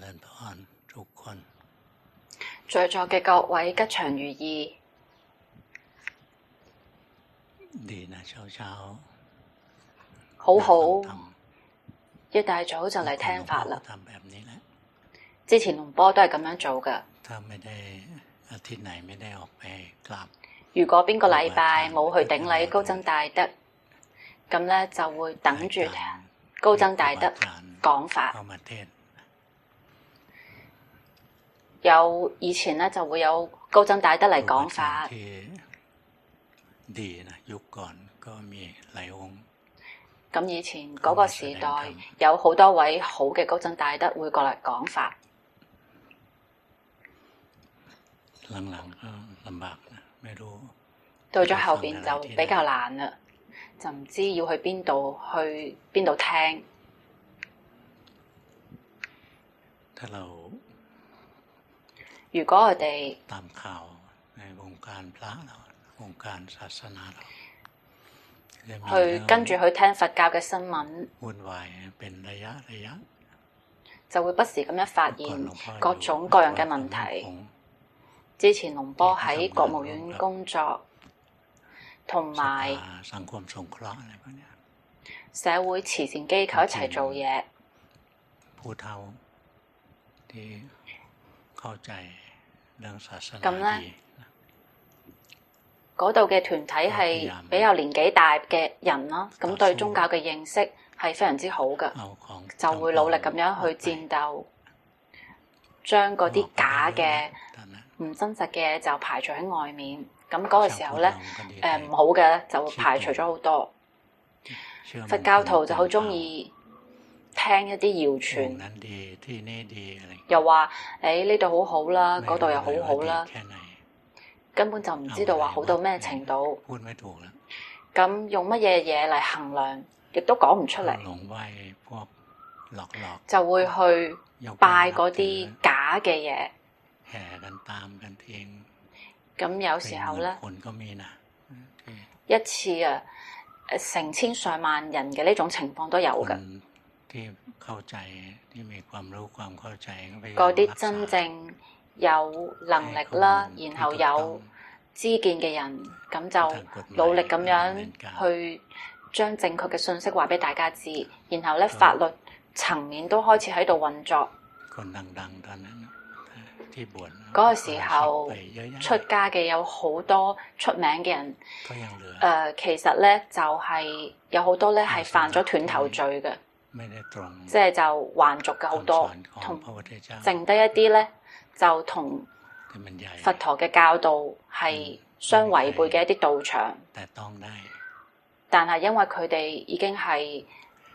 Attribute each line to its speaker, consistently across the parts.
Speaker 1: ริญพรทุกคน
Speaker 2: 在座嘅各位吉祥如意。
Speaker 1: ดีนะเช้า
Speaker 2: 好好，一大早就嚟聽法啦。
Speaker 1: ทำแบบนี้แหละ
Speaker 2: 之前龍波都係咁樣做㗎。
Speaker 1: ถ้าไม่ได้อาทิตย์ไหนไม่ได้ออกไปกราบ
Speaker 2: 如果邊個禮拜冇去頂禮高僧大德，咁呢就會等住高僧大德講法。
Speaker 1: เข้ามาเทศ
Speaker 2: 有以前呢就會有高僧大德嚟講法。
Speaker 1: ที่ดีนะยุคก่อนก็มีหลายองค์
Speaker 2: 咁以前嗰個時代有好多位好嘅高僧大德會過嚟講法。
Speaker 1: หลังๆก็ลำบากนะไม่รู้
Speaker 2: 到咗後邊就比較難啦，就唔知要去邊度聽。
Speaker 1: ถ้าเรา
Speaker 2: 如果我哋
Speaker 1: ตามข่าวในวงการพระเราวงการศาสนาเรา
Speaker 2: 去跟住去聽佛教嘅新聞，
Speaker 1: วุ่นวายเป็นระยะ
Speaker 2: 就會不時咁樣發現各種各樣嘅問題。之前龍波喺國務院工作，同埋社會慈善機構一齊做嘢。
Speaker 1: ผู้เฒ่าที่เข้าใจเรื่องศาสนาดี
Speaker 2: 嗰度嘅團體係比較年紀大嘅人啦，咁對宗教嘅認識係非常之好嘅，就會努力咁樣去戰鬥，將嗰啲假嘅唔真實嘅就排除喺外面。咁嗰個時候呢，唔好嘅就會排除咗好多。佛教徒就好鍾意聽一啲謠傳，又話呢度好好啦，嗰度又好好啦。根本就唔知道話好到咩程度，咁用乜嘢嘢嚟衡量，亦都講唔出嚟，就會去拜嗰啲假嘅嘢。咁有時候呢，一次成千上萬人嘅呢種情況都有嘅。嗰啲真正有能力啦，然後有知見嘅人，咁就努力咁樣去將正確嘅信息話俾大家知，然後咧法律層面都開始喺度運作。嗰個時候出家嘅有好多出名嘅人，其實咧就係有好多咧係犯咗斷頭罪嘅，即係就還俗嘅好多，同剩低一啲咧就同佛陀嘅教導係相違背嘅一啲道場，但係因為佢哋已經係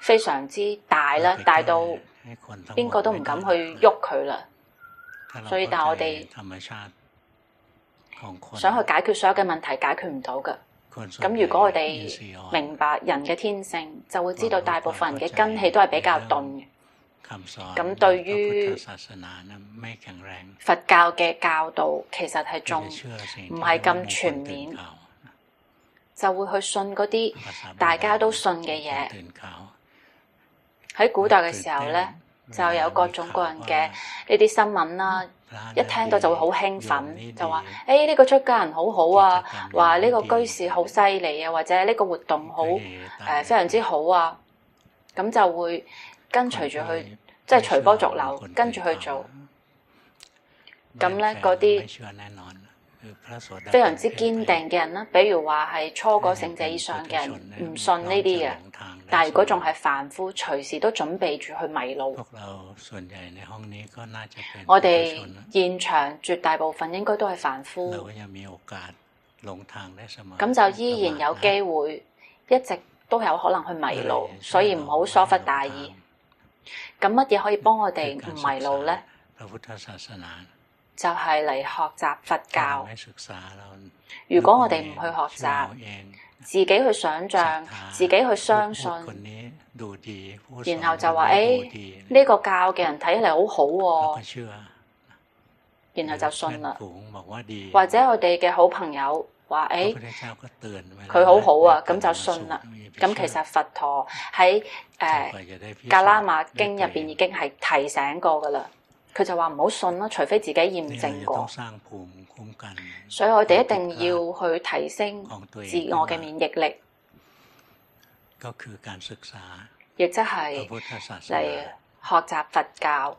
Speaker 2: 非常之大啦，大到邊個都唔敢去喐佢啦，所以但係我哋想去解決所有嘅問題，解決唔到嘅。咁如果我哋明白人嘅天性，就會知道大部分人嘅根氣都係比較鈍嘅。咁對於佛教嘅教導，其實係仲唔係咁全面，就會去信嗰啲大家都信嘅嘢。喺古代嘅時候呢，就有各種各樣嘅呢啲新聞啦，一聽到就會好興奮，就話呢個出家人好好啊，話呢個居士好犀利啊，或者呢個活動好非常之好啊，咁就會跟隨住去，即係隨波逐流，跟住去做。咁咧嗰啲非常之堅定嘅人啦，比如話係初果聖者以上嘅人，唔信呢啲嘅。但係如果仲係凡夫，隨時都準備住去迷路。我哋現場絕大部分應該都係凡夫，咁就依然有機會，一直都有可能去迷路，所以唔好疏忽大意。咁乜嘢可以幫我哋唔迷路呢？就係嚟學習佛教。如果我哋唔去學習，自己去想像，自己去相信，然後就話呢個教嘅人睇起嚟好好喎，然後就信啦。或者我哋嘅好朋友話佢好好啊，咁就信啦。咁其實佛陀喺《噶拉瑪經》入邊已經係提醒過噶啦。佢就話唔好信啦，除非自己驗證過。所以我哋一定要去提升自我嘅免疫力，亦即係嚟學習佛教。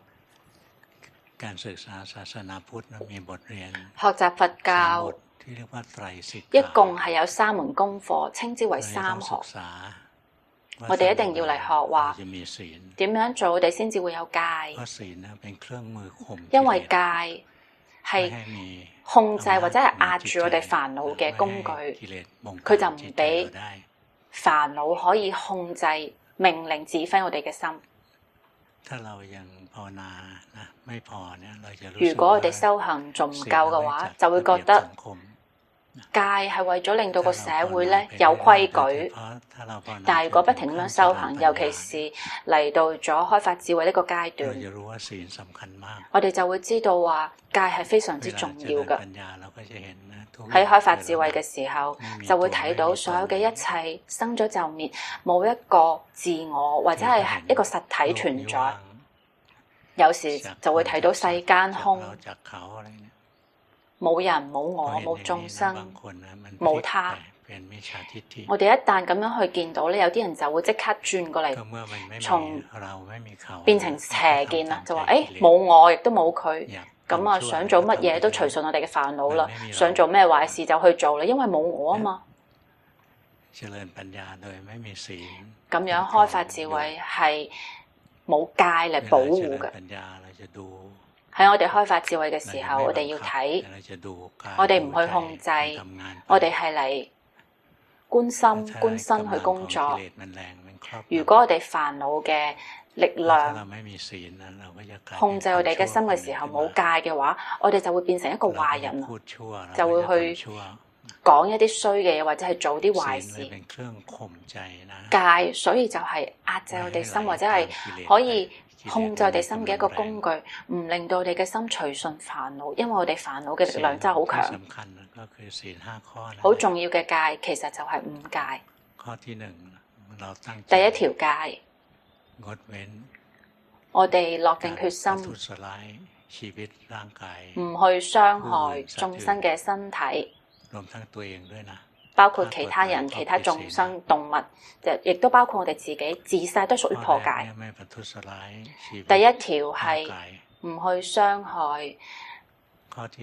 Speaker 2: 學習佛教一共係有3門功課，稱之為三學。我哋一定要嚟學話點樣做，我哋先至會有戒。因為戒係控制或者係壓住我哋煩惱嘅工具，佢就唔俾煩惱可以控制、命令、指揮我哋嘅心。如果我哋修行仲唔夠嘅話，就會覺得戒係為咗令到個社會咧有規矩。但係如果不停咁樣修行，尤其是嚟到咗開發智慧呢個階段，我哋就會知道話戒係非常之重要嘅。喺開發智慧嘅時候，就會睇到所有嘅一切生咗就滅，冇一個自我或者係一個實體存在。有時就會睇到世間空，冇人冇我冇眾生冇他。我哋一旦咁樣去見到咧，有啲人就會即刻轉過嚟，從變成邪見啦，就話冇我亦都冇佢，咁啊想做乜嘢都隨順我哋嘅煩惱啦，想做咩壞事就去做啦，因為冇我啊嘛。咁樣開發智慧係冇戒嚟保護嘅。喺我哋開發智慧嘅時候，我哋要睇，我哋唔去控制，我哋係嚟觀心觀身去工作。如果我哋煩惱嘅力量控制我哋嘅心嘅時候冇戒嘅話，我哋就會變成一個壞人，就會去講一啲衰嘅嘢，或者係做啲壞事。戒所以就係壓制我哋心，或者係可以控制我哋心嘅一個工具，唔令到我哋嘅心隨順煩惱，因為我哋煩惱嘅力量真係好強。好重要嘅戒其實就係5戒。第一條戒，我哋落定決心，唔去傷害眾生嘅身體，包括其他人、其他眾生、動物，亦都包括我哋自己，自細都屬於破戒。第一條係唔去傷害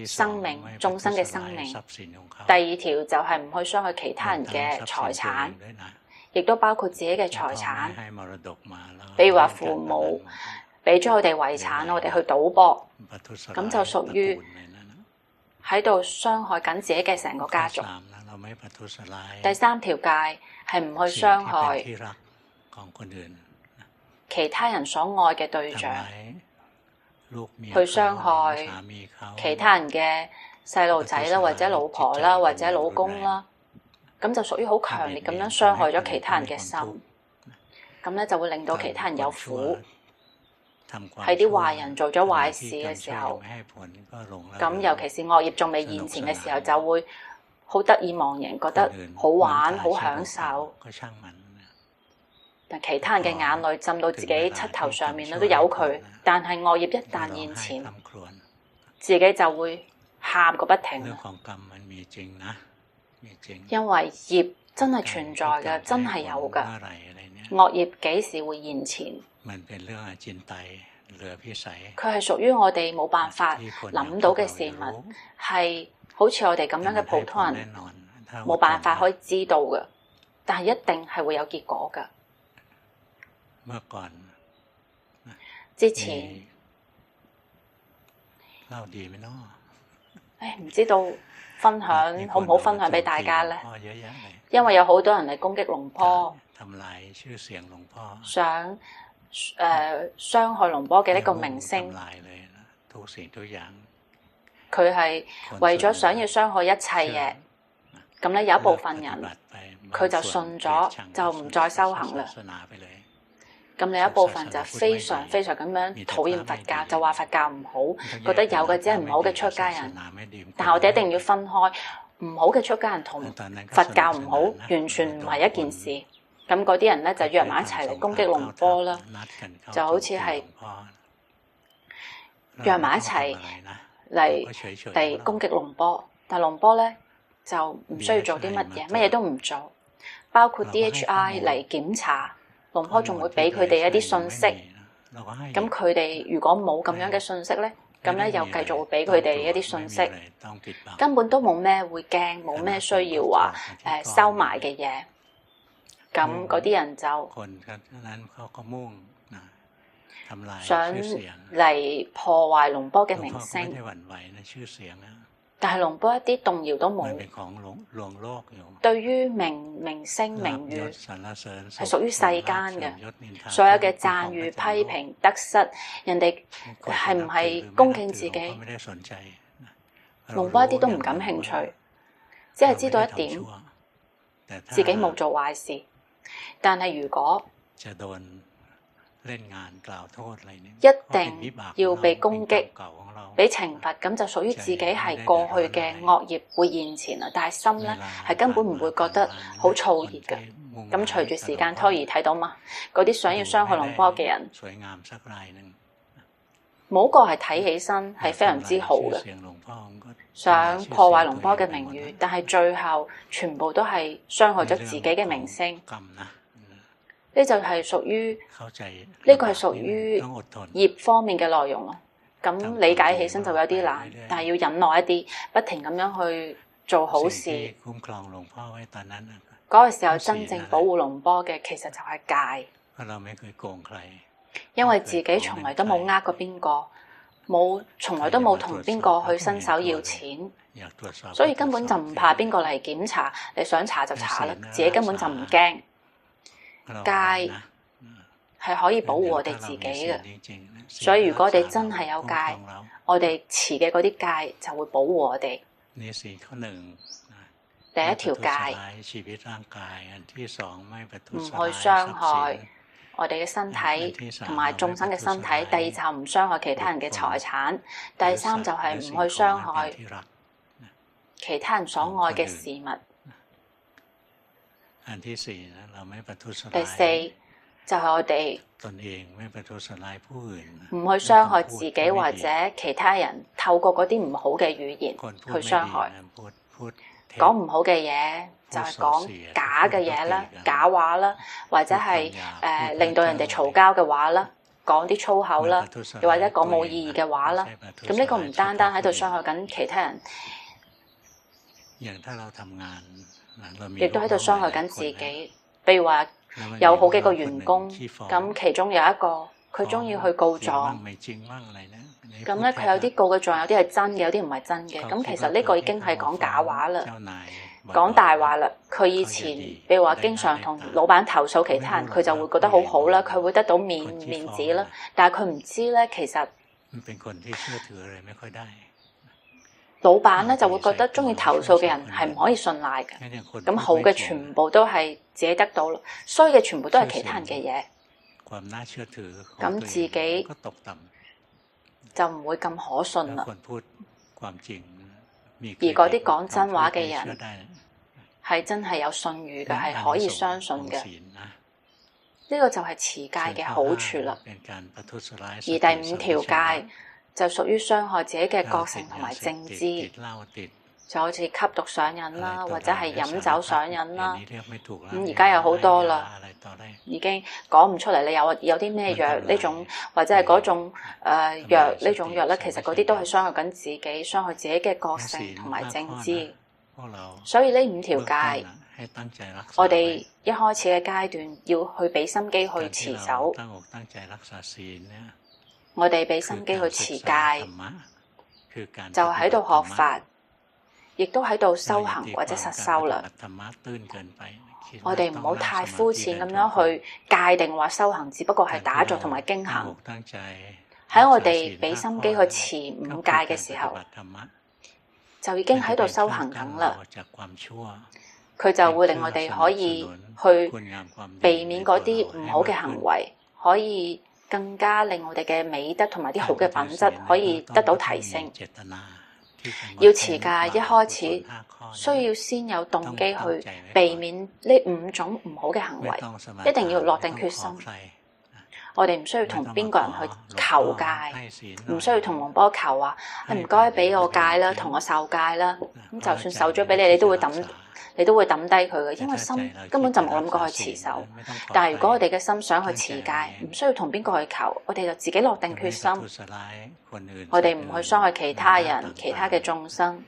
Speaker 2: 生命、眾生嘅生命。第二條就係唔去傷害其他人嘅財產，亦都包括自己嘅財產。比如話父母俾咗我哋遺產，我哋去賭博，咁就屬於喺度傷害緊自己嘅成個家族。第3條戒係唔去傷害其他人所愛嘅對象，去傷害其他人嘅細路仔啦，或者老婆啦，或者老公啦，咁就屬於好強烈咁樣傷害咗其他人嘅心，咁咧就會令到其他人有苦。喺啲壞人做咗壞事嘅時候，咁尤其是惡業仲未現前嘅時候，就會好得意忘形，覺得好玩好享受。但其他人嘅眼淚浸到自己膝頭上面咧，都由佢。但係惡業一旦現前，自己就會喊個不停。因為業真係存在嘅，真係有嘅。惡業幾時會現前？佢係屬於我哋冇辦法諗到嘅事物，係好似我哋咁樣嘅普通人冇辦法可以知道嘅，但係一定係會有結果嘅。之前唔知道分享好唔好分享俾大家呢？因為有好多人嚟攻擊龍坡，想傷害龍坡嘅呢個明星，佢係為咗想要傷害一切嘢。咁咧有一部分人佢就信咗，就唔再修行啦。咁另一部分就非常非常咁樣討厭佛教，就話佛教唔好，覺得有嘅只係唔好嘅出家人。但係我哋一定要分開，唔好嘅出家人同佛教唔好，完全唔係一件事。咁嗰啲人咧就約埋一齊嚟攻擊龍坡啦，就好似係約埋一齊嚟攻擊龍波，但龍波咧就唔需要做啲乜嘢，乜嘢都唔做，包括 DHI 嚟檢查，龍波仲會俾佢哋一啲信息。咁佢哋如果冇咁樣嘅信息咧，咁咧又繼續會俾佢哋一啲信息，根本都冇咩會驚，冇咩需要話收埋嘅嘢。咁嗰啲人就想嚟破壞龍波嘅名聲，但係龍波一啲動搖都冇。對於名聲名譽係屬於世間嘅，所有嘅讚譽批評得失，人哋係唔係恭敬自己，龍波一啲都唔感興趣，只係知道一點，自己冇做壞事。但係如果一定要被攻擊、被懲罰，咁就屬於自己係過去嘅惡業會現前啦。但係心咧係根本唔會覺得好燥熱嘅。咁隨住時間拖移，睇到嘛？嗰啲想要傷害龍波嘅人，冇個係睇起身係非常之好嘅，想破壞龍波嘅名譽，但係最後全部都係傷害咗自己嘅名聲。呢就係屬於呢個係屬於業方面嘅內容咯。咁理解起身就有啲難，但係要忍耐一啲，不停咁樣去做好事。嗰個時候真正保護龍波嘅其實就係戒，因為自己從來都冇呃過邊個，從來都冇同邊個去伸手要錢，所以根本就唔怕邊個嚟檢查，你想查就查啦，自己根本就唔驚。戒係可以保護我哋自己嘅，所以如果我哋真係有戒，我哋持嘅嗰啲戒就會保護我哋。第一條戒，唔去傷害我哋嘅身體同埋眾生嘅身體；第二就唔傷害其他人嘅財產；第三就係唔去傷害其他人所愛嘅事物。第四就係我哋唔去傷害自己或者其他人，透過嗰啲唔好嘅語言去傷害。講唔好嘅嘢就係講假嘅嘢啦、假話啦，或者係令到人哋嘈交嘅話啦，講啲粗口啦，又或者講冇意義嘅話啦。咁呢個唔單單喺度傷害緊其他人，亦都喺度傷害緊自己。譬如話有好幾個員工，咁其中有一個佢中意去告狀，咁咧佢有啲告嘅狀，有啲係真嘅，有啲唔係真嘅。咁其實呢個已經係講假話啦，講大話啦。佢以前譬如話經常同老闆投訴其他人，佢就會覺得好好啦，佢會得到面子啦。但係佢唔知咧，其實老闆咧就會覺得中意投訴嘅人係唔可以信賴嘅。咁好嘅全部都係自己得到咯，衰嘅全部都係其他人嘅嘢。咁自己就唔會咁可信啦。而嗰啲講真話嘅人係真係有信譽嘅，係可以相信嘅。呢個就係持戒嘅好處啦。而第五條戒就屬於傷害自己嘅覺性同埋正知，就好似吸毒上癮啦，或者係飲酒上癮啦。咁而家有好多啦，已經講唔出嚟。你有啲咩藥呢種，或者係嗰種藥呢種藥咧，其實嗰啲都係傷害緊自己，傷害自己嘅覺性同埋正知。所以呢五條戒，我哋一開始嘅階段要去俾心機去持守。我哋俾心機去持戒，就喺度學法，亦都喺度修行或者實修啦。我哋唔好太膚淺咁樣去界定話修行，只不過係打坐同埋經行。喺我哋俾心機去持五戒嘅時候，就已經喺度修行緊啦。佢就會令我哋可以去避免嗰啲唔好嘅行為，可以更加令我哋嘅美德同埋啲好嘅品質可以得到提升。要持戒，一開始需要先有動機去避免呢五種唔好嘅行為，一定要落定決心。我哋唔需要同邊個人去求戒，唔需要同黃波求話，唔該俾我戒啦，同我受戒啦。咁就算受咗俾你，你都會抌低佢嘅，因為心根本就冇諗過去持守。但係如果我哋嘅心想去持戒，唔需要同邊個去求，我哋就自己落定決心，我哋唔去傷害其他人、其他嘅眾生。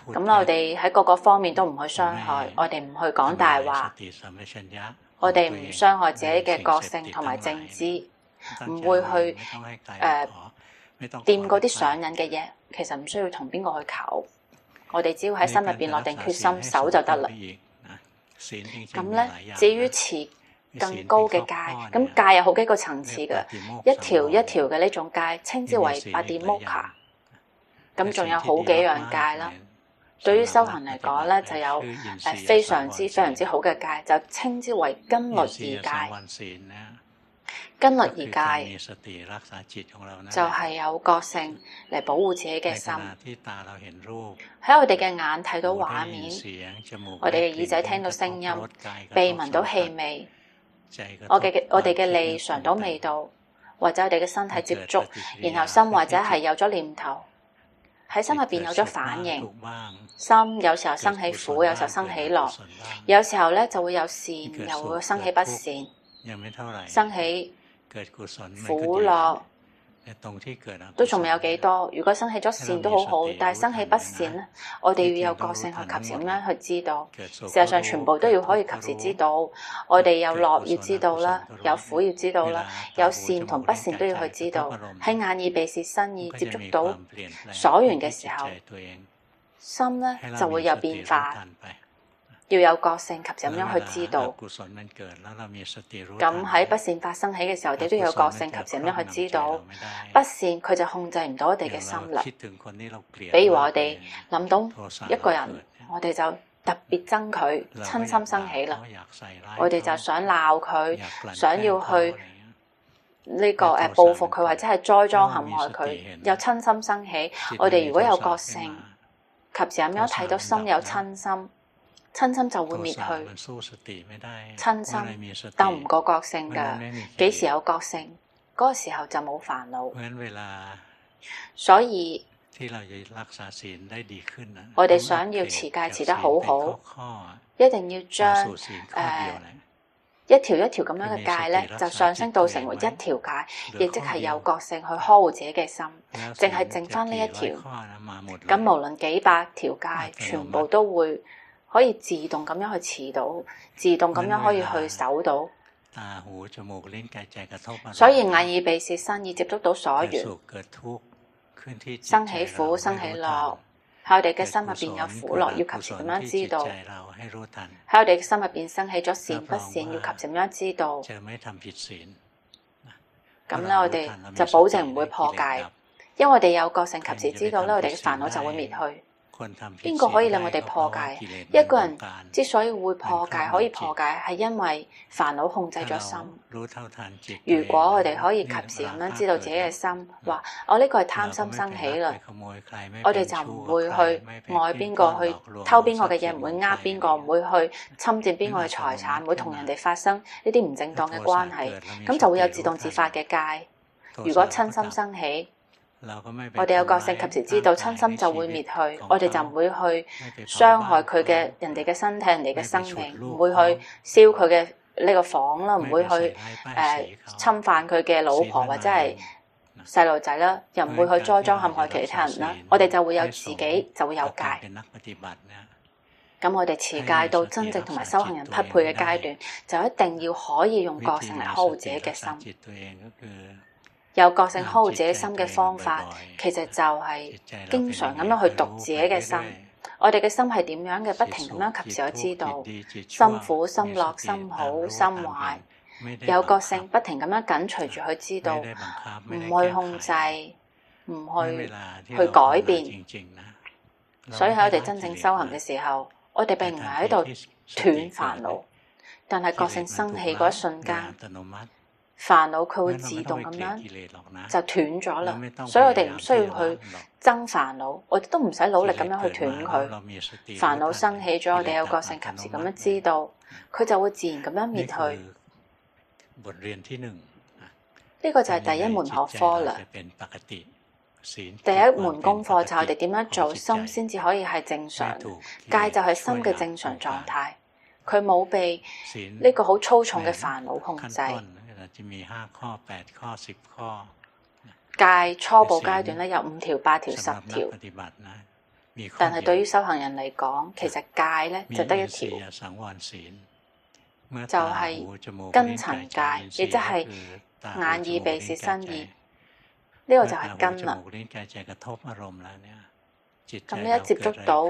Speaker 2: 咁我哋喺各個方面都唔去傷害，我哋唔去講大話，我哋唔傷害自己嘅覺性同埋正知，唔會去掂嗰啲上癮嘅嘢。其實唔需要同邊個去求，我哋只要喺心入邊落定決心守就得啦。咁咧，至於持更高嘅戒，咁戒有好幾個層次嘅，一條一條嘅呢種戒稱之為八地摩卡。咁仲有好幾樣戒啦。對於修行嚟講咧，就有非常之好嘅戒，就稱之為根律儀戒。根律儀戒就係有覺性嚟保護自己嘅心。喺我哋嘅眼睇到畫面，我哋嘅耳仔聽到聲音，鼻聞到氣味，我哋嘅脷嘗到味道，或者我哋嘅身體接觸，然後心或者係有咗念頭，喺心入邊有咗反應。心有時候生起苦，有時候生起樂，有時候咧就會有善，又會生起不善，生起苦樂都仲未有幾多。如果生起咗善都好好，但係生起不善咧，我哋要有覺性去及時咁樣去知道。事實上全部都要可以及時知道。我哋有樂要知道啦，有苦要知道啦，有善同不善都要去知道。喺眼耳鼻舌身意接觸到所緣嘅時候，心咧就會有變化。要有覺性及時咁樣去知道。咁喺不善發生起嘅時候，我哋都要有覺性及時咁樣去知道。不善佢就控制唔到我哋嘅心啦。比如話我哋諗到一個人，我哋就特別憎佢，親心生起啦。我哋就想鬧佢，想要去呢個報復佢，或者係栽贓陷害佢，又親心生起。我哋如果有覺性，及時咁樣睇到心有親心。親心就會滅去，親心鬥唔過覺性㗎。幾時有覺性，嗰個時候就冇煩惱。所以我哋想要持戒持得好好，一定要將一條一條咁樣嘅戒咧，就上升到成為一條戒，亦即係有覺性去呵護自己嘅心，淨係剩返呢一條。咁無論幾百條戒，全部都會可以自動咁樣去持到，自動咁樣可以去守到。所以眼耳鼻舌身意接觸到所緣，生起苦生起樂，喺我哋嘅心入邊有苦樂，要及時咁樣知道。喺我哋嘅心入邊生起咗善不善，要及時咁樣知道。咁咧，我哋就保證唔會破戒，因為我哋有覺性及時知道咧，我哋嘅煩惱就會滅去。邊個可以令我哋破戒？一個人之所以會破戒，可以破戒，係因為煩惱控制咗心。如果我哋可以及時咁樣知道自己嘅心，話我呢個係貪心生起啦，我哋就唔會去愛邊個，去偷邊個嘅嘢，唔會呃邊個，唔會去侵佔邊個嘅財產，唔會同人哋發生呢啲唔正當嘅關係，咁就會有自動自發嘅戒。如果瞋心生起，我哋有覺性及時知道瞋心就會滅去，我哋就唔會去傷害佢嘅人哋嘅身體、人哋嘅生命，唔會去燒佢嘅呢個房啦，唔會去侵犯佢嘅老婆或者係細路仔啦，又唔會去栽贓陷害其他人啦。我哋就會有自己就會有戒。咁我哋持戒到真正同埋修行人匹配嘅階段，就一定要可以用覺性嚟呵護自己嘅心。有覺性呵護自己心嘅方法，其實就係經常咁樣去讀自己嘅心。我哋嘅心係點樣嘅，不停咁樣及時去知道，心苦、心樂、心好、心壞。有覺性不停咁樣緊隨住去知道，唔去控制，唔去改變。所以喺我哋真正修行嘅時候，我哋並唔係喺度斷煩惱，但係覺性生起嗰一瞬間，煩惱佢會自動咁樣就斷咗啦，所以我哋唔需要去憎煩惱，我哋都唔使努力咁樣去斷佢。煩惱生起咗，我哋有覺性及時咁樣知道，佢就會自然咁樣滅去。呢個就係第一門學科啦。第一門功課就係我哋點樣做心先至可以係正常，戒就係心嘅正常狀態，佢冇被呢個好粗重嘅煩惱控制。戒初步階段咧有5條、8條、10條，但係對於修行人嚟講，其實戒咧就得1條，就係根塵戒，亦即係眼耳鼻舌身意。呢個就係根啦。咁呢一接觸到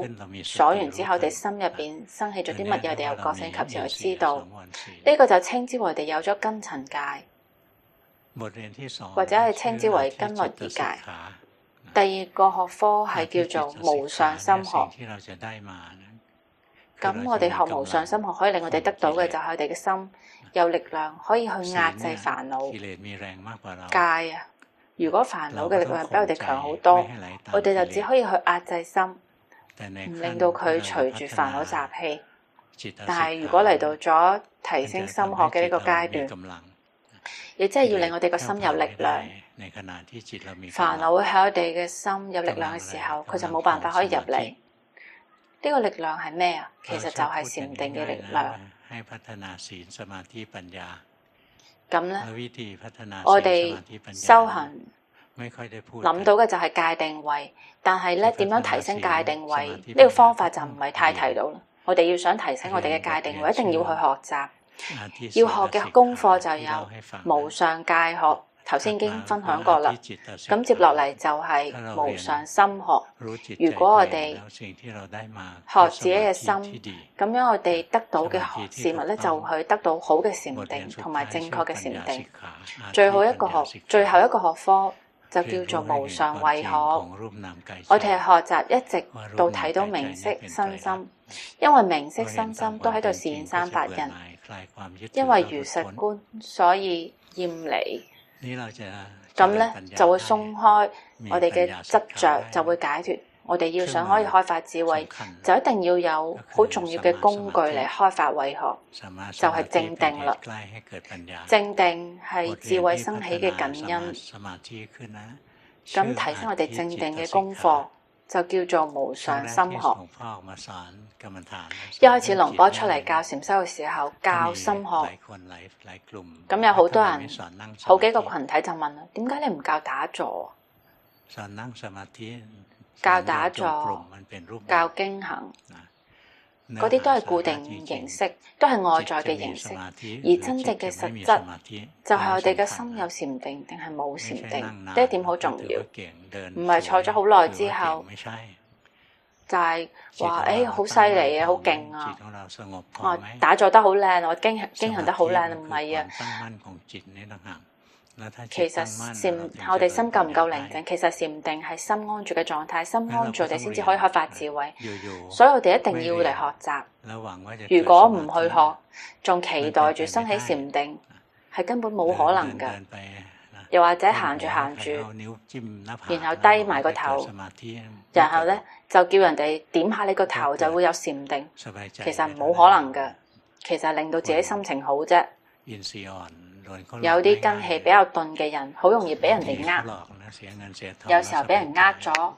Speaker 2: 所緣之後，我哋心入邊生起咗啲乜嘢，我哋有覺醒及時去知道。呢個就稱之為我哋有咗根塵戒，或者係稱之為根律儀戒。第二個學科係叫做無上心學。咁我哋學無上心學，可以令我哋得到嘅就係我哋嘅心有力量，可以去壓制煩惱。戒啊！如果煩惱嘅力量比我哋強好多，我哋就只可以去壓制心，唔令到佢隨住煩惱習氣。但係如果嚟到咗提升心學嘅呢個階段，亦即係要令我哋個心有力量。煩惱會喺我哋嘅心有力量嘅時候，佢就冇辦法可以入嚟。呢個力量係咩啊？其實就係禪定嘅力量。咁咧，我哋修行諗到嘅就係戒定慧，但係咧點樣提升戒定慧呢個方法就唔係太提到啦。我哋要想提升我哋嘅戒定慧，一定要去學習，要學嘅功課就有無上戒學。頭先已經分享過啦，咁接落嚟就係無上心學。如果我哋學自己嘅心，咁樣我哋得到嘅事物咧，就會得到好嘅禪定同埋正確嘅禪定。最後一個學科就叫做無上慧學。我哋係學習一直到睇到名色身心，因為名色身心都喺度示現3法印，因為如實觀，所以厭離。咁咧就會鬆開我哋嘅執着，就會解脫。我哋要想可以開發智慧，就一定要有好重要嘅工具嚟開發慧學，就係正定啦。正定係智慧生起嘅感因。咁提升我哋正定嘅功課，就叫做無上心學。一開始龍波出嚟教禪修嘅時候，教心學，咁有好多人，好幾個群體就問啦：點解你唔教打坐？教打坐，教經行，嗰啲都係固定形式，都係外在嘅形式，而真正嘅實質就係我哋嘅心有禪定定係冇禪定。呢一點好重要，唔係坐咗好耐之後。就係話好犀利啊，好勁啊！我打坐得好靚，我經行得好靚，唔係啊。其實我哋心夠唔夠寧靜？其實禪定係心安住嘅狀態，心安住我哋先至可以開發智慧。所以我哋一定要嚟學習。如果唔去學，仲期待住生起禪定，係根本冇可能㗎。又或者行住，然後低埋個頭，然後咧就叫人哋點下你個頭就會有禪定，其實冇可能㗎。其實令到自己心情好啫。有啲根氣比較鈍嘅人，好容易俾人哋有時候俾人咗，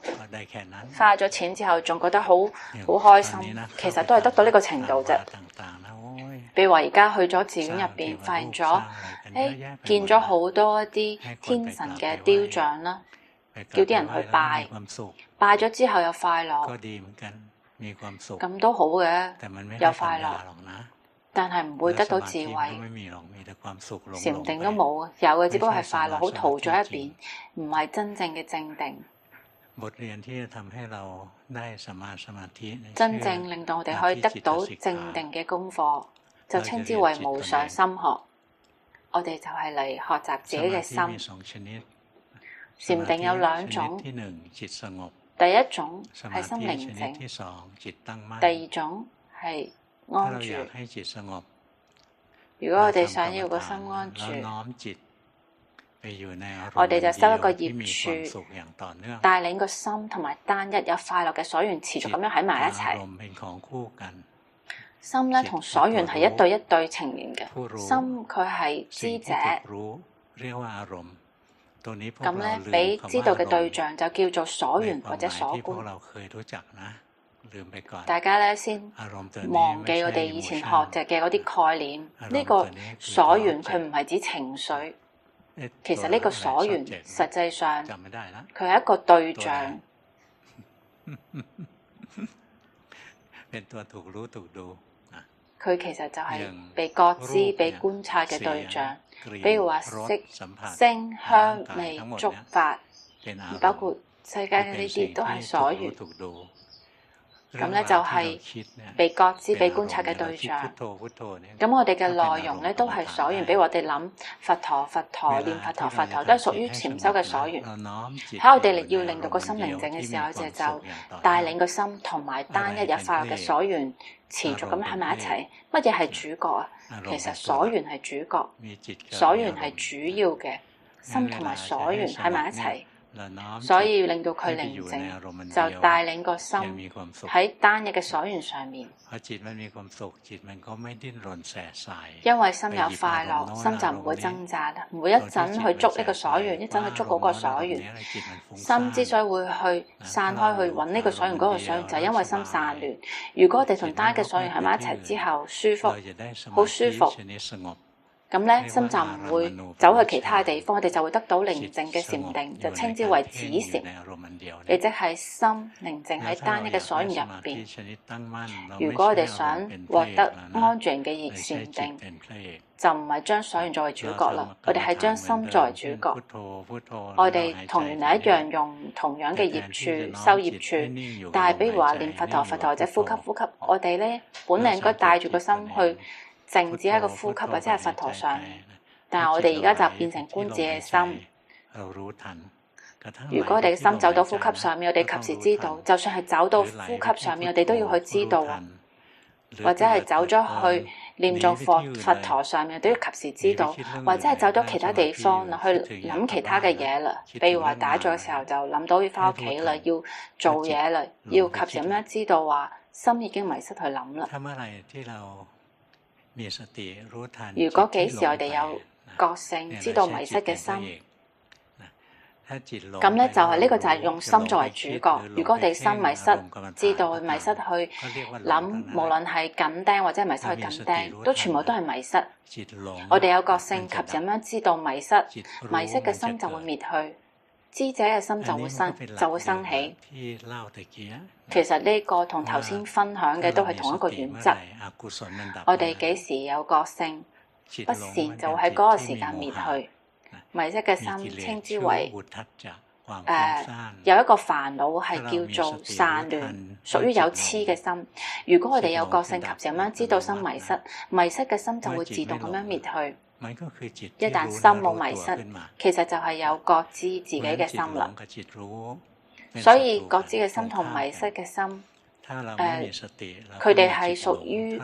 Speaker 2: 花咗錢之後仲覺得好開心，其實都係得到呢個程度啫。譬如話而家去咗寺院入邊，發現咗，見咗好多一啲天神嘅雕像啦，叫啲人去拜，拜咗之後有快樂，咁都好嘅，有快樂，但係唔會得到智慧，禪定都冇，有嘅只不過係快樂，好逃咗一邊，唔係真正嘅正定。真正令到我哋可以得到正定嘅功課，就稱之為無上心學。我哋就係嚟學習自己嘅心。禪定有2種，第一種係心寧靜，第二種係安住。如果我哋想要個心安住，我哋就修一個業處，帶領個心同埋單一有快樂嘅所緣持續咁樣喺埋一齊。心咧同所緣係一對一對呈現嘅，心佢係知者，咁咧，俾知道嘅對象就叫做所緣或者所觀。大家咧先忘記我哋以前學嘅嗰啲概念。呢個所緣佢唔係指情緒，其實呢個所緣實際上佢係一個對象。佢其實就係被覺知、被觀察嘅對象。比如話色、聲、香、味、觸、法，包括世界嘅呢啲都係所緣。咁咧就係被覺知、被觀察嘅對象。咁我哋嘅內容咧都係所緣，比如我哋諗佛陀、佛陀、念佛陀、佛陀，都係屬於禪修嘅所緣。喺我哋要令到個心寧靜嘅時候，就帶領個心同埋單一有快樂嘅所緣持續咁喺埋一齊。乜嘢係主角啊？其實所緣係主角，所緣係主要嘅，心同埋所緣喺埋一齊。所以要令到佢寧靜，就帶領個心喺單一嘅所緣上面。因為心有快樂，心就唔會掙扎啦，唔會一陣去捉呢個所緣，一陣去捉嗰個所緣。心之所以會去散開去揾呢個所緣嗰個所緣，就係因為心散亂。如果我哋同單一嘅所緣喺埋一齊之後，舒服，好舒服。咁咧，心就唔會走去其他地方，我哋就會得到寧靜嘅禪定，就稱之為止禪，亦即係心寧靜喺單一嘅所緣入邊。如果我哋想獲得安住嘅熱禪定，就唔係將所緣作為主角啦，我哋係將心作為主角。我哋同原來一樣用同樣嘅業處修業處，但係比如話念佛陀、佛陀或者呼吸，我哋咧本嚟應該帶住個心去靜止喺個呼吸或者係佛陀上，但係我哋而家就變成觀自己嘅心。如果我哋嘅心走到呼吸上面，我哋及時知道；就算係走到呼吸上面，我哋都要去知道；或者係走咗去念誦佛陀上面，都要及時知道；或者係走到其他地方去諗其他嘅嘢啦。比如話打坐嘅時候就諗到要翻屋企啦，要做嘢啦，要及時咁樣知道話心已經迷失去諗啦。如果幾時我哋有覺性，知道迷失嘅心，咁咧就係呢個就係用心作為主角。如果我哋心迷失，知道迷失去諗，無論係緊盯或者係迷失去緊盯，都全部都係迷失。我哋有覺性，及時咁樣知道迷失，迷失嘅心就會滅去，知者嘅心就會生起。其實呢個同頭先分享嘅都係同一個原則。我哋幾時有覺性，不善就會喺嗰個時間滅去。迷失嘅心稱之為有一個煩惱係叫做散亂，屬於有痴嘅心。如果我哋有覺性，及時咁樣知道心迷失，迷失嘅心就會自動咁樣滅去。一旦心冇迷失，其實就係有覺知自己嘅心啦。所以覺知嘅心同迷失嘅心，佢哋係屬於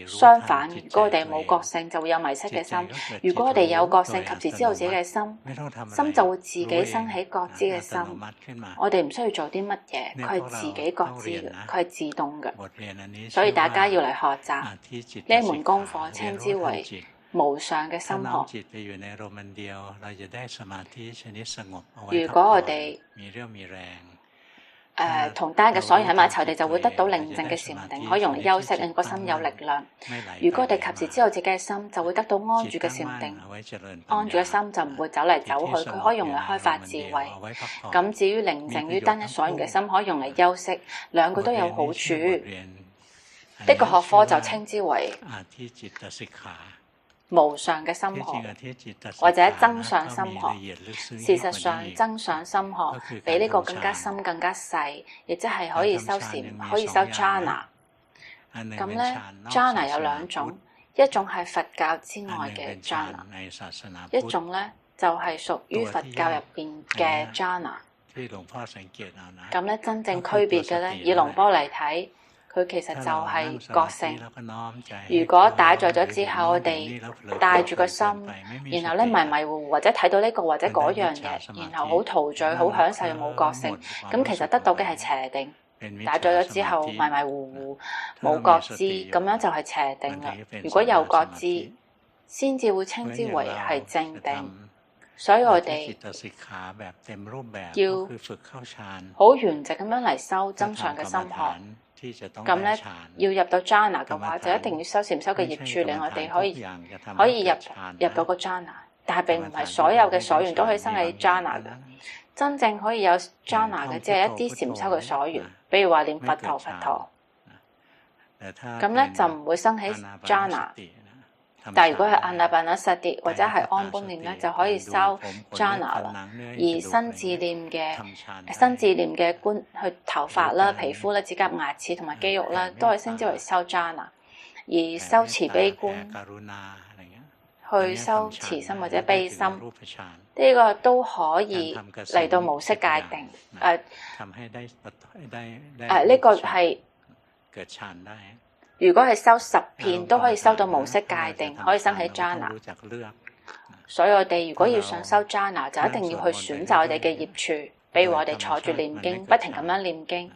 Speaker 2: 相反。如果我哋冇覺性，就會有迷失嘅心；如果我哋有覺性，及時知道自己嘅心，心就會自己生起覺知嘅心。我哋唔需要做啲乜嘢，佢係自己覺知嘅，佢係自動嘅。所以大家要嚟學習呢一門功課，稱之為無上嘅心學。如果我哋同單嘅所緣喺埋一齊，我哋就會得到寧靜嘅禪定，可以用嚟休息，令個心有力量。如果我哋及時知道自己嘅心，就會得到安住嘅禪定。安住嘅心就唔會走嚟走去，佢可以用嚟開發智慧。咁至於寧靜於單一所緣嘅心，可以用嚟休息，兩個都有好處。呢個學科就稱之為無上嘅心學，或者增上心學。事實上，增上心學比呢個更加深、更加細，亦即係可以修禪，可以修 jhana。咁咧 ，jhana 有兩種，一種係佛教之外嘅 jhana，一種咧就係屬於佛教入邊嘅 jhana。咁咧，真正區別嘅咧，以龍波嚟睇。佢其實就係覺性。如果打坐咗之後，我哋帶住個心，然後咧迷迷糊糊或者睇到呢個或者嗰樣嘢，然後好陶醉、好享受又冇覺性，咁其實得到嘅係邪定。打坐咗之後迷迷糊糊冇覺知，咁樣就係邪定啦。如果有覺知，先至會稱之為係正定。所以我哋要好完整咁樣嚟修真相嘅心學。咁咧，要入到 jhana 嘅話，就一定要修禪修嘅業處，令我哋可以入到個 jhana。但係並唔係所有嘅所緣都可以生喺 jhana 嘅。真正可以有 jhana 嘅，只係一啲禪修嘅所緣，比如話念佛陀。咁咧就唔會生起 jhana。但係如果係阿那巴那薩跌或者係安般念咧，就可以修 jhana 啦。而身自念嘅觀去頭髮啦、皮膚啦、指甲、牙齒同埋肌肉啦，都係稱之為修 jhana。而修慈悲觀，去修慈心或者悲心，呢個都可以嚟到無色界定。呢個係如果係修10片，都可以修到無色界定，可以生起 jhana。所以我哋如果要想修 jhana，就一定要去選擇我哋嘅業處，比如我哋坐住念經，不停咁樣念經。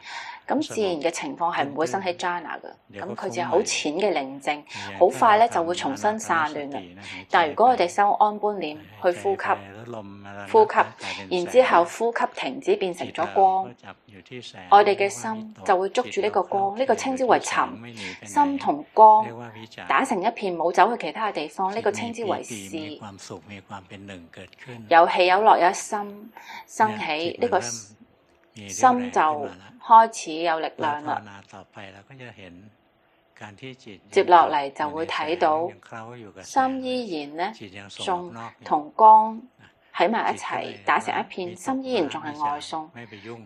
Speaker 2: 咁自然嘅情況係唔會生起 jhana 嘅，咁佢就係好淺嘅寧靜，好快咧就會重新散亂啦。但係如果我哋修安般念，去呼吸，然之後呼吸停止變成咗光，我哋嘅心就會捉住呢個光，呢個稱之為沉。心同光打成一片，冇走去其他嘅地方，呢個稱之為事。有喜有樂有一心生起，呢個心就開始有力量啦。接落嚟就會睇到心依然呢仲同光喺埋一齊，打成一片，心依然仲係外送。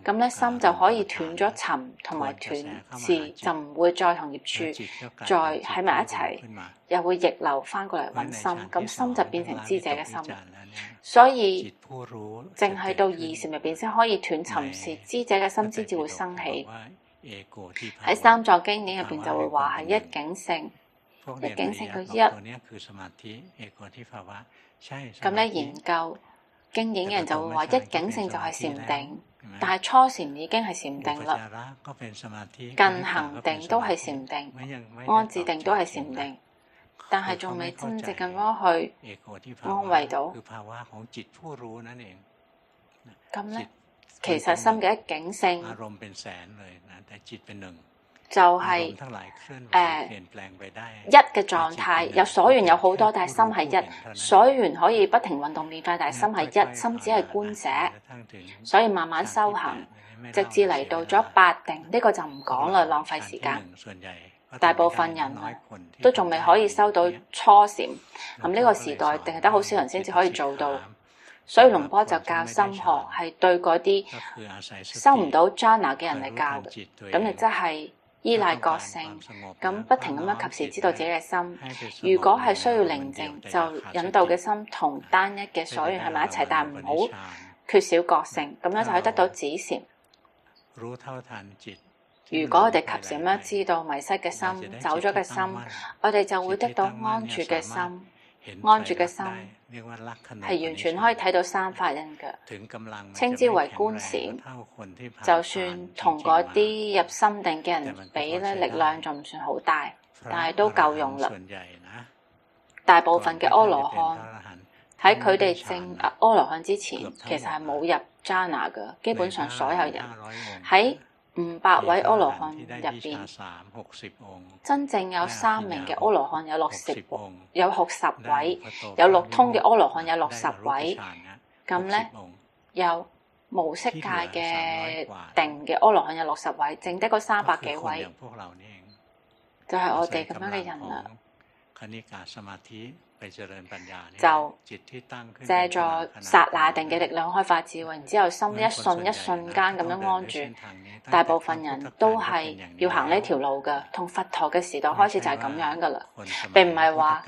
Speaker 2: 咁咧心就可以斷咗尋同埋斷事，就唔會再同業處再喺埋一齊，又會逆流翻過嚟揾心，咁心就變成知者嘅心。所以淨係到二禪入邊先可以斷尋事，知者嘅心先至會生起。喺三藏經典入邊就會話係一境性，一境性嘅一。咁咧研究經典嘅人就會話一境性就係禪定，但係初禪已經係禪定啦，近行定都係禪定，安置定都係禪定，但係仲未真正咁樣去安慰到。咁咧，其實心嘅一境性就係一嘅狀態，有所緣有好多，但係心係一。所緣可以不停運動變化，但係心係一，心只係觀者。所以慢慢修行，直至嚟到咗八定，呢個就唔講啦，浪費時間。大部分人都仲未可以修到初禪，咁呢個時代定係得好少人先至可以做到。所以龍波就教心學係對嗰啲修唔到 jhana 嘅人嚟教嘅，咁亦即係依賴覺性，咁不停咁樣及時知道自己嘅心。如果係需要寧靜，就引導嘅心同單一嘅所緣喺埋一齊，但唔好缺少覺性，咁樣就可以得到止禪。如果我哋及時咁樣知道迷失嘅心、走咗嘅心，我哋就會得到安住嘅心。安住嘅心係完全可以睇到三法印嘅，稱之為觀禪。就算同嗰啲入心定嘅人比咧，力量就唔算好大，但係都夠用啦。大部分嘅阿羅漢喺佢哋證阿羅漢之前，其實係冇入 jhana 嘅。基本上所有人喺500位阿羅漢入邊，真正有3名嘅阿羅漢有60位，有六通嘅阿羅漢有60位，咁咧有無色界嘅定嘅阿羅漢有60位，剩得嗰300幾位，就係我哋咁樣嘅人啦。就借助剎那定嘅力量開發智慧，然之後心一瞬間咁樣安住。大部分人都係要行呢條路嘅，同佛陀嘅時代開始就係咁樣噶啦。並唔係話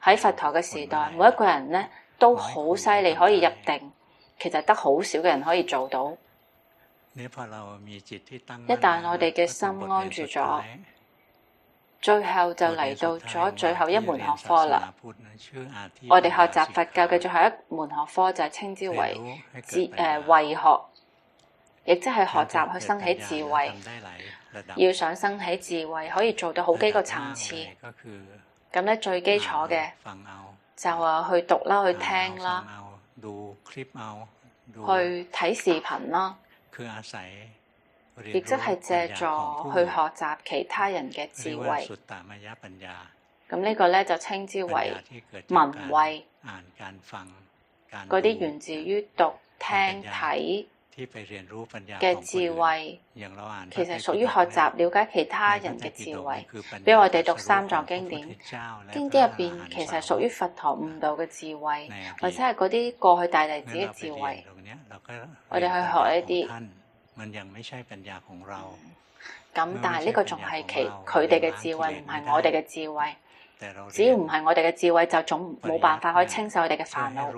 Speaker 2: 喺佛陀嘅時代，每一個人咧都好犀利可以入定，其實得好少嘅人可以做到。一旦我哋嘅心安住咗，最後就嚟到咗最後一門學科啦。我哋學習佛教嘅最後一門學科就係稱之為慧學，亦即係學習去生起智慧。要想生起智慧，可以做到好幾個層次。咁咧最基礎嘅就話去讀啦，去聽啦，去睇視頻啦，亦即係借助去學習其他人嘅智慧。咁呢個咧就稱之為文慧，嗰啲源自於讀、聽、睇嘅智慧，其實屬於學習了解其他人嘅智慧。比如我哋讀三藏經典，經典入邊其實屬於佛陀悟道嘅智慧，或者係嗰啲過去大弟子嘅智慧。我哋去學一啲，咁但係呢個仲係佢哋嘅智慧，唔係我哋嘅智慧。只要唔係我哋嘅智慧，就總冇辦法可以清洗我哋嘅煩惱。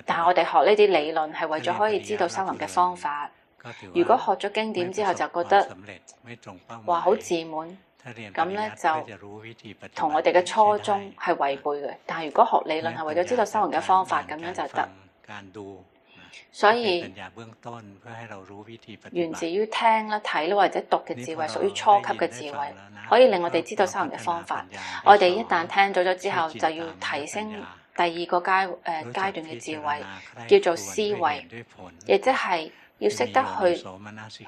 Speaker 2: 但係我哋學呢啲理論係為咗可以知道修行嘅方法。如果學咗經典之後就覺得話好自滿，咁咧就同我哋嘅初衷係違背嘅。但係如果學理論係為咗知道修行嘅方法，咁樣就得。所以源自於聽啦、睇啦或者讀嘅智慧，屬於初級嘅智慧，可以令我哋知道修行嘅方法。我哋一旦聽咗之後，就要提升第二個階段嘅智慧，叫做思維，亦即係要識得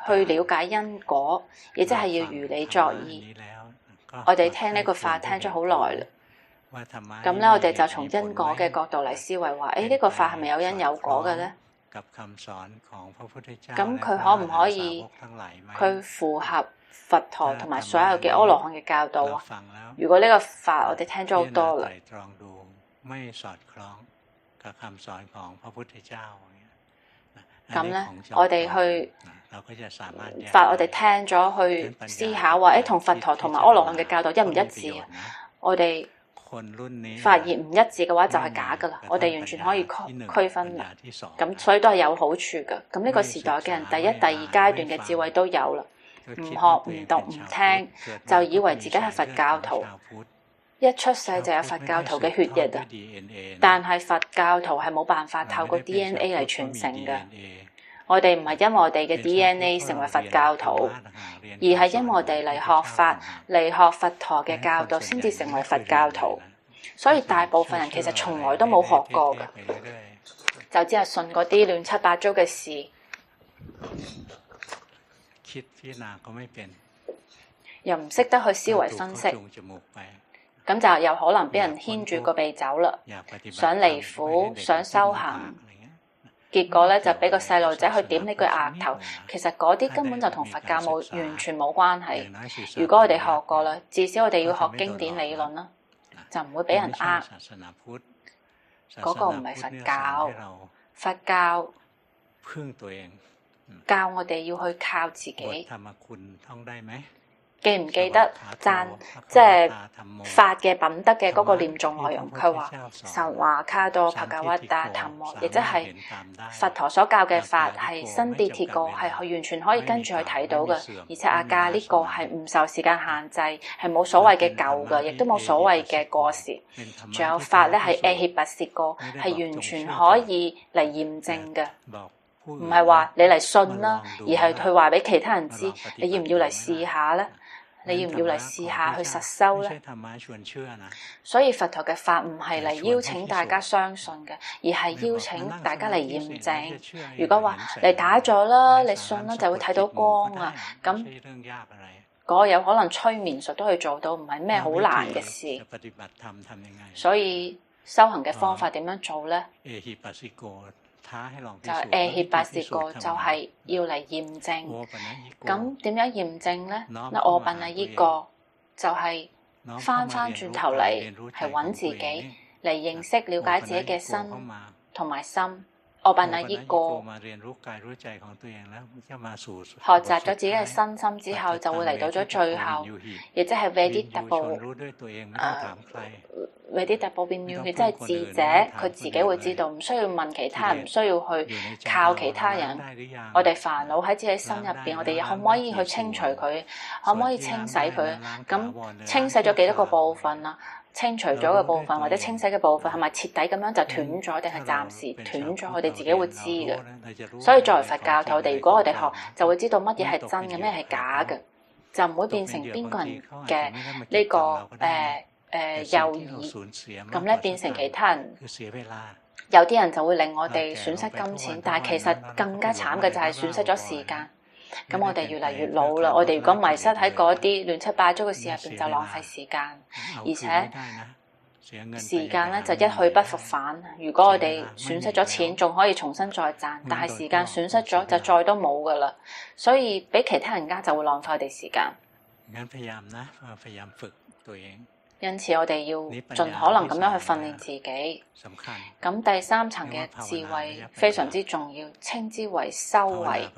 Speaker 2: 去了解因果，亦即係要如理作意。我哋聽呢個法聽咗好耐啦。咁咧，我哋就從因果嘅角度嚟思維話，呢個法係咪有因有果嘅咧？咁佢可唔可以佢符合佛陀同埋所有嘅阿羅漢嘅教導啊？如果呢個法我哋聽咗好多啦，咁咧我哋去法我哋聽咗去思考話，同佛陀同埋阿羅漢嘅教導一唔一致啊？我哋發現唔一致嘅話就係假噶啦，我哋完全可以區分啦。咁所以都係有好處嘅。咁呢個時代嘅人第一、第二階段嘅智慧都有啦，唔學唔讀唔聽就以為自己係佛教徒，一出世就有佛教徒嘅血液啊！但係佛教徒係冇辦法透過 DNA 嚟傳承嘅。我哋唔係因為我哋嘅 DNA 成為佛教徒，而係因為我哋嚟學法、嚟學佛陀嘅教導，先至成為佛教徒。所以大部分人其實從來都冇學過嘅，就只係信嗰啲亂七八糟嘅事，又唔識得去思維分析，咁就有可能俾人牽住個鼻走啦，想離苦、想修行。結果咧就俾個細路仔去點呢個額頭，其實嗰啲根本就同佛教完全冇關係。如果我哋學過啦，至少我哋要學經典理論啦，就唔會俾人呃。嗰個唔係佛教，佛教教我哋要去靠自己。記唔記得讚即係法嘅品德嘅嗰個念誦內容？佢話神話卡多帕加瓦達檀摩，亦即係佛陀所教嘅法係新跌鐵過，係完全可以跟住去睇到嘅。而且阿加呢個係唔受時間限制，係冇所謂嘅舊嘅，亦都冇所謂嘅過時。仲有法咧係阿希拔舌過，係完全可以嚟驗證嘅。唔係話你嚟信啦，而係去話俾其他人知，你要唔要嚟試下咧？你要唔要嚟試下去實修咧？所以佛陀嘅法唔係嚟邀請大家相信嘅，而係邀請大家嚟驗證。如果話嚟打咗啦，你信啦就會睇到光啊，咁嗰個有可能催眠術都可以做到，唔係咩好難嘅事。所以修行嘅方法點樣做咧？就係阿希拔舌過，就係要嚟驗證。咁點樣驗證咧？我笨啊！依個就係翻轉頭嚟，係揾自己嚟認識、了解自己嘅身同埋心。我笨啊！依個學習咗自己嘅身心之後，就會嚟到咗最後，亦即係 veditable變妙，亦即係智者，佢自己會知道，唔需要問其他人，唔需要去靠其他人。我哋煩惱喺自己心入邊，我哋可唔可以去清除佢？可唔可以清洗佢？咁清洗咗幾多個部分啊？清除咗嘅部分或者清洗嘅部分係咪徹底咁樣就斷咗，定係暫時斷咗？我哋自己會知嘅。所以作為佛教徒，如果我哋學，就會知道乜嘢係真嘅，咩係假嘅，就唔會變成邊個人嘅呢個右耳，咁咧變成其他人有啲人就會令我哋損失金錢，但係其實更加慘嘅就係損失咗時間。咁我哋越嚟越老啦，我哋如果迷失喺嗰啲亂七八糟嘅事入邊，就浪費時間，而且時間咧就一去不復返。如果我哋損失咗錢，仲可以重新再賺，但係時間損失咗就再都冇噶啦。所以俾其他人家就會浪費我哋時間。因此我哋要盡可能咁樣去訓練自己。咁第三層嘅智慧非常之重要，稱之為修慧。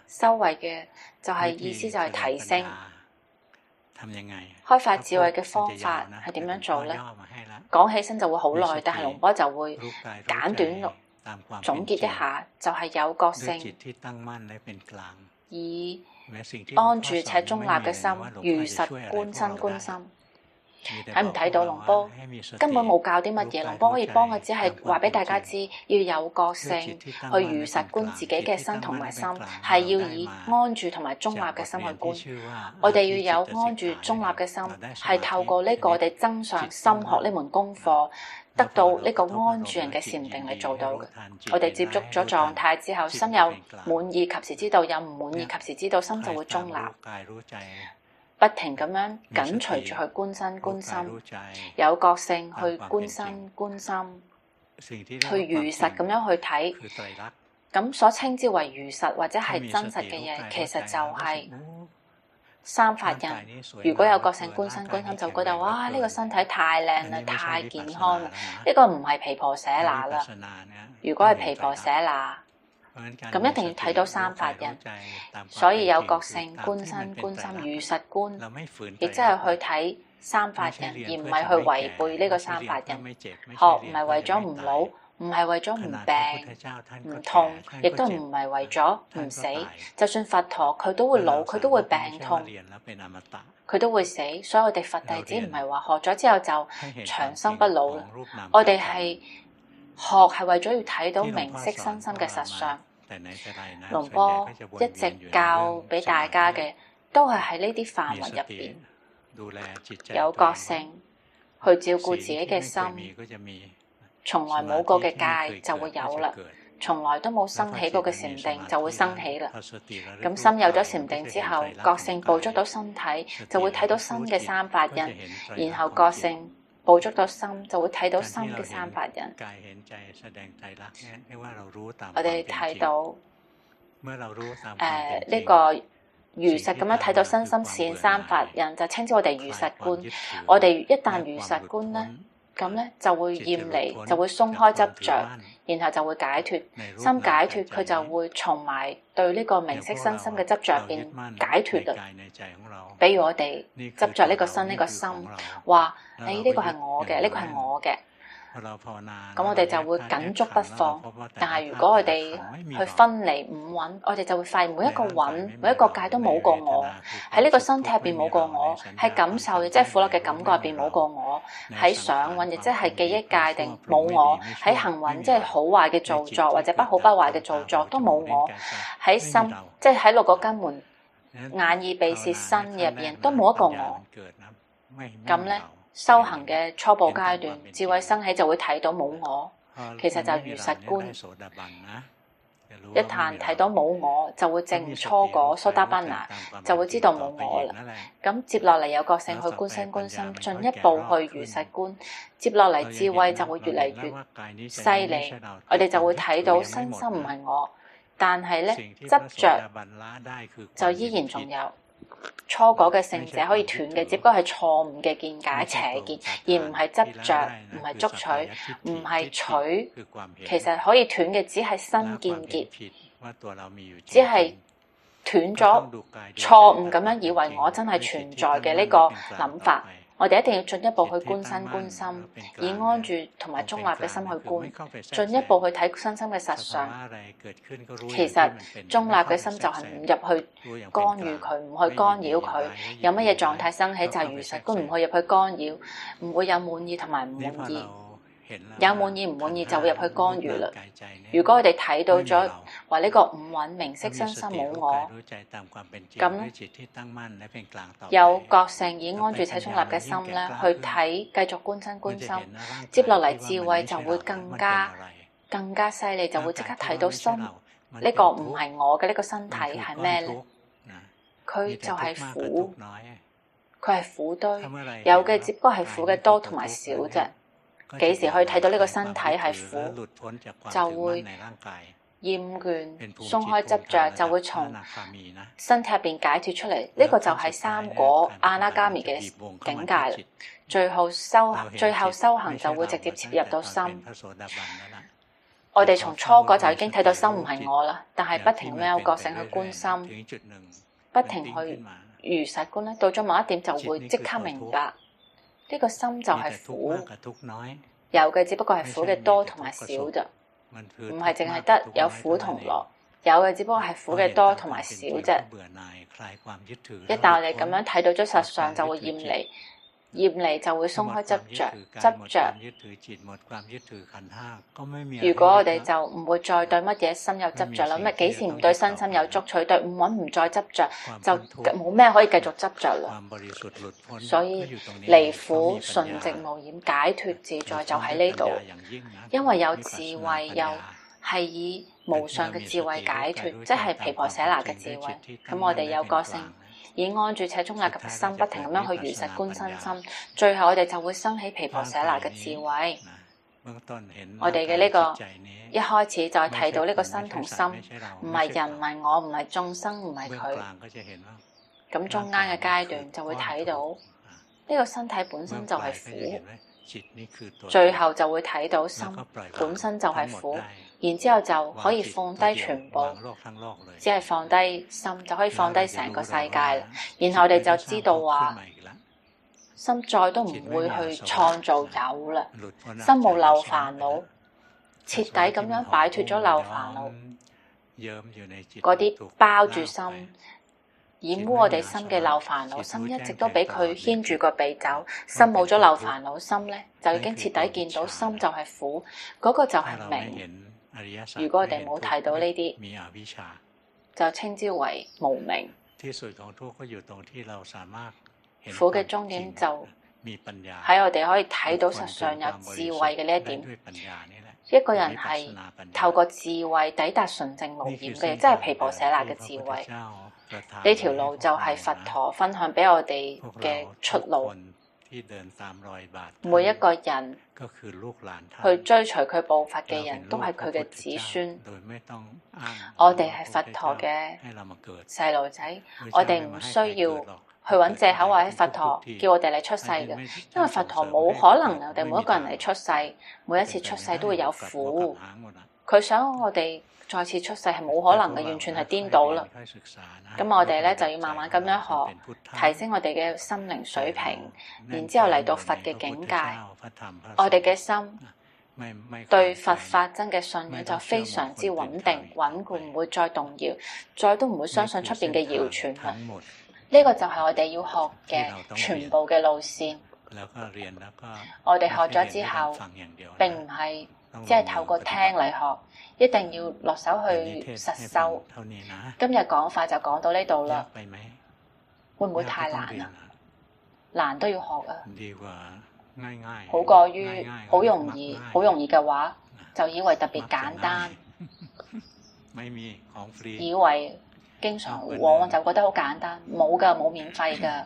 Speaker 2: 修慧嘅就係意思就係提升。開發智慧嘅方法係點樣做呢？講起身就會好耐，但係龍波就會簡短總結一下，就係有覺性，以安住且中立嘅心，如實觀身觀心。睇唔睇到龍波根本冇教啲乜嘢，龍波可以幫嘅只係話俾大家知，要有覺性去如實觀自己嘅身同埋心，係要以安住同埋中立嘅心去觀。我哋要有安住中立嘅心，係透過呢個我哋增上心學呢門功課，得到呢個安住人嘅禪定嚟做到嘅。我哋接觸咗狀態之後，心有滿意，及時知道；有唔滿意，及時知道，心就會中立。不停咁樣緊隨住去觀身觀心，有覺性去觀身觀心，去如實咁樣去睇。咁所稱之為如實或者係真實嘅嘢，其實就係三法印。如果有覺性觀身觀心，就覺得哇，呢個身體太靚啦，太健康啦，呢個唔係毗婆舍那啦。如果係毗婆舍那，咁一定要睇到三法印，所以有覺性觀身觀心如實觀，亦即係去睇三法印，而唔係去違背呢個三法印。學唔係為咗唔老，唔係為咗唔病唔痛，亦都唔係為咗唔死。就算佛陀佢都會老，佢都會病痛，佢都會死。所以我哋佛弟子唔係話學咗之後就長生不老啦，我哋係學係為咗要睇到明晰身心嘅實相。龍波一直教俾大家嘅都係喺呢啲範圍入邊，有覺性去照顧自己嘅心，從來冇過嘅戒就會有啦，從來都冇生起過嘅禪定就會生起啦。咁心有咗禪定之後，覺性捕捉到身體，就會睇到新嘅三法印，然後覺性捕捉到心，就會睇到新嘅三法印。我哋睇到呢個如實咁樣睇到身心善三法印，就稱之我哋如實觀。我哋一旦如實觀呢，咁呢就會厭離，就會鬆開執着，然後就會解脫。心解脫，佢就會從埋對呢個明晰身心嘅執着入邊解脫啦。比如我哋執着呢個身呢個心，話呢個係我嘅，呢個係我嘅，咁我哋就會緊捉不放。但係如果我哋去分離五蘊，我哋就會發現每一個蘊、每一個界都冇過我。喺呢個身體入邊冇過我，喺感受亦即係苦樂嘅感覺入邊冇過我，喺想蘊亦即係記憶界定冇我，喺行蘊即係好壞嘅造作或者不好不壞嘅造作都冇我，喺心即係喺六個根門眼耳鼻舌身入邊都冇一個我。咁呢，修行嘅初步階段，智慧生起就會睇到冇我，其實就如實觀。一旦睇到冇我，就會證初果蘇达班那，就會知道冇我啦。咁接落嚟有覺性去觀身觀心，進一步去如實觀。接落嚟智慧就會越嚟越犀利，我哋就會睇到身心唔係我，但係呢，執着就依然仲有。初果嘅聖者可以斷嘅，只不過係錯誤嘅見解、邪見，而唔係執着，唔係捉取，唔係取。其實可以斷嘅只係身見結，只係斷咗錯誤咁樣以為我真係存在嘅呢個諗法。我哋一定要進一步去觀身觀心，以安住同埋中立嘅心去觀，進一步去睇身心嘅實相。其實中立嘅心就係唔入去干預佢，唔去干擾佢。有乜嘢狀態生起就係如實觀，唔去入去干擾，唔會有滿意同埋唔滿意。有滿意唔滿意就會入去干預啦。如果我哋睇到咗話呢個五蘊名色身心冇我，咁有覺性以安住且中立嘅心咧，去睇繼續觀身觀心，接落嚟智慧就會更加犀利，就會即刻睇到心呢個唔係我嘅呢個身體係咩咧？佢就係苦，佢係苦堆，有嘅只不過係苦嘅多同埋少啫。幾時可以睇到呢個身體係苦，就會厭倦、鬆開執着，就會從身體入邊解脫出嚟。呢個就係三果阿那伽彌嘅境界啦。最後修行就會直接切入到心。我哋從初果就已經睇到心唔係我啦，但係不停咁樣有覺性去觀心，不停去如實觀咧，到咗某一點就會即刻明白。呢個心就係苦，有嘅只不過係苦嘅多同埋少啫，唔係淨係得有苦同樂，有嘅只不過係苦嘅多同埋少啫。一旦我哋咁樣睇到咗實相，就會厭離，厭離就會鬆開執着，執着。如果我哋就唔會再對乜嘢心有執着啦，咁幾時唔對身心有執取，對五蘊唔再執着，就冇咩可以繼續執着啦。所以離苦純淨無染解脫自在就喺呢度，因為有智慧，又係以無上嘅智慧解脫，即係毗婆舍那嘅智慧。咁我哋有個性，以安住且中立嘅心，不停咁樣去如實觀身心，最後我哋就會生起毗婆舍那嘅智慧。我哋嘅呢個一開始就係睇到呢個身同心，唔係人，唔係我，唔係眾生，唔係佢。咁中間嘅階段就會睇到呢個身體本身就係苦，最後就會睇到心本身就係苦，然之後就可以放低全部，只係放低心就可以放低成個世界啦。然後我哋就知道話，心再都唔會去創造有啦，心冇漏煩惱，徹底咁樣擺脫咗漏煩惱，嗰啲包住心染污我哋心嘅漏煩惱，心一直都俾佢牽住個鼻走，心冇咗漏煩惱，心咧就已經徹底見到心就係苦，嗰個就係明。如果我哋冇睇到呢啲，就稱之為無明。苦嘅終點就喺我哋可以睇到實相有智慧嘅呢一點。一個人係透過智慧抵達純淨無染嘅，即係毗婆舍那嘅智慧。呢條路就係佛陀分享俾我哋嘅出路。每一個人去追隨佢步伐嘅人都係佢嘅子孫。我哋係佛陀嘅細路仔，我哋唔需要去揾藉口或者佛陀叫我哋嚟出世嘅，因為佛陀冇可能我哋每一個人嚟出世，每一次出世都會有苦。佢想我哋再次出世係冇可能嘅，完全係顛倒啦。咁我哋咧就要慢慢咁樣學，提升我哋嘅心靈水平，然之後嚟到佛嘅境界。我哋嘅心對佛法真嘅信仰就非常之穩定穩固，唔會再動搖，再都唔會相信出邊嘅謠傳啦。呢個就係我哋要學嘅全部嘅路線。我哋學咗之後，並唔係只係透過聽嚟學，一定要落手去實修。今日講法就講到呢度啦，會唔會太難啊？難都要學啊，好過於好容易，好容易嘅話就以為特別簡單，以為經常往往就覺得好簡單，冇㗎，冇免費㗎。